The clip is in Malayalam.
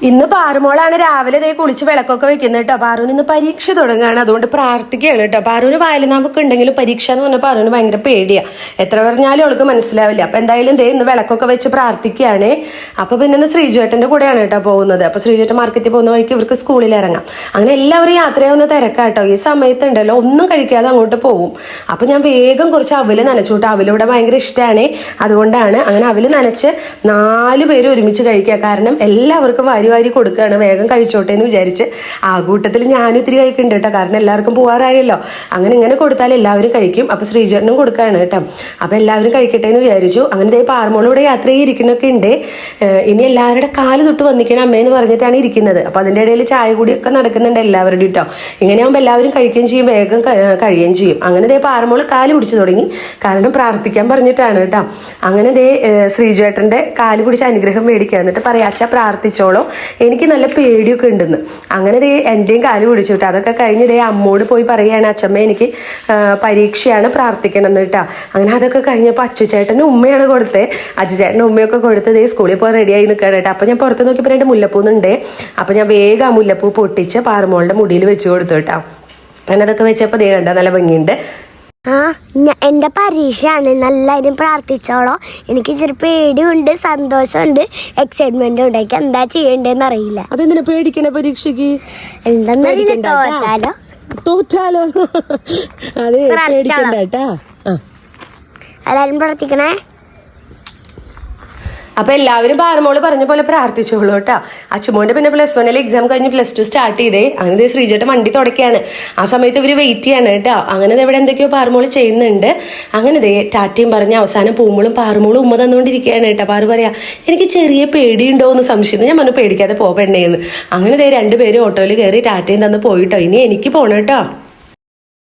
ഇന്ന് പാറുമോളാണ് രാവിലെ ഇതേ കുളിച്ച് വിളക്കൊക്കെ വെക്കുന്നത് കേട്ടോ. പാറുവിന് ഇന്ന് പരീക്ഷ തുടങ്ങുകയാണ്, അതുകൊണ്ട് പ്രാർത്ഥിക്കുകയാണ് കേട്ടോ. പാറുവിന് വായനനാമൊക്കെ ഉണ്ടെങ്കിലും പരീക്ഷ എന്ന് പറഞ്ഞാൽ പാറുവിന് ഭയങ്കര പേടിയാണ്. എത്ര പറഞ്ഞാലും അവൾക്ക് മനസ്സിലാവില്ല. അപ്പം എന്തായാലും ദേ ഇന്ന് വിളക്കൊക്കെ വെച്ച് പ്രാർത്ഥിക്കുകയാണ്. അപ്പോൾ പിന്നെ ഇന്ന് ശ്രീജേട്ടൻ്റെ കൂടെയാണ് കേട്ടോ പോകുന്നത്. അപ്പോൾ ശ്രീജേട്ടൻ മാർക്കറ്റിൽ പോകുന്ന വഴിക്ക് ഇവർക്ക് സ്കൂളിൽ ഇറങ്ങാം. അങ്ങനെ എല്ലാവരും യാത്രയാവുന്ന തിരക്കാട്ടോ. ഈ സമയത്തുണ്ടല്ലോ ഒന്നും കഴിക്കാതെ അങ്ങോട്ട് പോകും. അപ്പോൾ ഞാൻ വേഗം കുറച്ച് അവല് നനച്ചു കേട്ടോ. അവലിവിടെ ഭയങ്കര ഇഷ്ടമാണ്, അതുകൊണ്ടാണ് അങ്ങനെ അവല് നനച്ച് 4 പേര് ഒരുമിച്ച് കഴിക്കുക. കാരണം എല്ലാവർക്കും വാരി കൊടുക്കുകയാണ്, വേഗം കഴിച്ചോട്ടെ എന്ന് വിചാരിച്ച്. ആ കൂട്ടത്തിൽ ഞാനും ഇത്തിരി കഴിക്കുന്നുണ്ട് കേട്ടോ, കാരണം എല്ലാവർക്കും പോകാറായല്ലോ. അങ്ങനെ ഇങ്ങനെ കൊടുത്താൽ എല്ലാവരും കഴിക്കും. അപ്പോൾ ശ്രീജേട്ടനും കൊടുക്കുകയാണ് കേട്ടോ. അപ്പോൾ എല്ലാവരും കഴിക്കട്ടെ എന്ന് വിചാരിച്ചു. അങ്ങനെ ദേ പാറമോളിവിടെ യാത്ര ചെയ്തിരിക്കുന്നൊക്കെ ഉണ്ട്. ഇനി എല്ലാവരുടെ കാല് തൊട്ട് വന്നിക്കണം അമ്മയെന്ന് പറഞ്ഞിട്ടാണ് ഇരിക്കുന്നത്. അപ്പോൾ അതിൻ്റെ ഇടയിൽ ചായ കൂടിയൊക്കെ നടക്കുന്നുണ്ട് എല്ലാവരുടെയും കേട്ടോ. ഇങ്ങനെയാകുമ്പോൾ എല്ലാവരും കഴിക്കുകയും ചെയ്യും, വേഗം കഴിയുകയും ചെയ്യും. അങ്ങനെ ദേ പാറമോൾ കാല് പിടിച്ചു തുടങ്ങി, കാരണം പ്രാർത്ഥിക്കാൻ പറഞ്ഞിട്ടാണ് കേട്ടോ. അങ്ങനെ ദേ ശ്രീജേട്ടൻ്റെ കാല് പിടിച്ച് അനുഗ്രഹം മേടിക്കുക, എന്നിട്ട് പറയാം അച്ഛ പ്രാർത്ഥിച്ചോളോ, എനിക്ക് നല്ല പേടിയൊക്കെ ഉണ്ടെന്ന്. അങ്ങനെ ദേ എൻ്റെയും കാല് പിടിച്ചു വിട്ടു. അതൊക്കെ കഴിഞ്ഞ് ദേ അമ്മോട് പോയി പറയുകയാണ്, അച്ഛമ്മ എനിക്ക് പരീക്ഷയാണ്, പ്രാർത്ഥിക്കണം എന്ന് കേട്ടോ. അങ്ങനെ അതൊക്കെ കഴിഞ്ഞപ്പോൾ അച്ചുചേട്ടനും ഉമ്മയാണ് കൊടുത്തത്. അച്ചുചേട്ടനും ഉമ്മയൊക്കെ കൊടുത്ത് ദേ സ്കൂളിൽ പോയി റെഡിയായി നിൽക്കുകയാണ് കേട്ടോ. അപ്പോൾ ഞാൻ പുറത്ത് നോക്കിയപ്പോൾ 2 മുല്ലപ്പൂന്നുണ്ട്. അപ്പോൾ ഞാൻ വേഗം ആ മുല്ലപ്പൂ പൊട്ടിച്ച് പാറമോളുടെ മുടിയിൽ വെച്ച് കൊടുത്തു കേട്ടോ. അങ്ങനെ അതൊക്കെ വെച്ചപ്പോൾ ദേ കണ്ട നല്ല ഭംഗിയുണ്ട്. എൻ്റെ പരീക്ഷയാണ്, നല്ലതിനും പ്രാർത്ഥിച്ചോളോ. എനിക്ക് ഇച്ചിരി പേടിയുണ്ട്, സന്തോഷമുണ്ട്, എക്സൈറ്റ്മെന്റും ഉണ്ട്. എനിക്ക് എന്താ ചെയ്യണ്ടേന്ന് അറിയില്ല. അതെന്തിനാ പേടിക്കണ പരീക്ഷയ്ക്ക്? എന്താ തോറ്റാലോ അത് പേടിക്കണ്ട കേട്ടാ. എല്ലാരും പ്രാർത്ഥിക്കണേ. അപ്പോൾ എല്ലാവരും പാറമോള് പറഞ്ഞ പോലെ പ്രാർത്ഥിച്ചോളൂ കേട്ടോ. അച്ചുമോൻ്റെ പിന്നെ +1 എക്സാം കഴിഞ്ഞ് +2 സ്റ്റാർട്ട് ചെയ്തേ. അങ്ങനെ ശ്രീജേട്ടൻ വണ്ടി തുടക്കുകയാണ്. ആ സമയത്ത് ഇവർ വെയിറ്റ് ചെയ്യാണ് കേട്ടോ. അങ്ങനെ ഇവിടെ എന്തൊക്കെയോ പാറമോള് ചെയ്യുന്നുണ്ട്. അങ്ങനെ ദേ ടാറ്റയും പറഞ്ഞ് അവസാനം പൂമോളും പാറമോളും ഉമ്മ തന്നുകൊണ്ടിരിക്കുകയാണ് കേട്ടോ. പാറു പറയാ എനിക്ക് ചെറിയ പേടിയുണ്ടോ എന്ന് സംശയം. ഞാൻ പറഞ്ഞു പേടിക്കാതെ പോകണ്ടേന്ന്. അങ്ങനെ ദേ 2 പേരും ഓട്ടോയിൽ കയറി ടാറ്റയും തന്ന് പോയിട്ടോ. ഇനി എനിക്ക് പോകണം കേട്ടോ.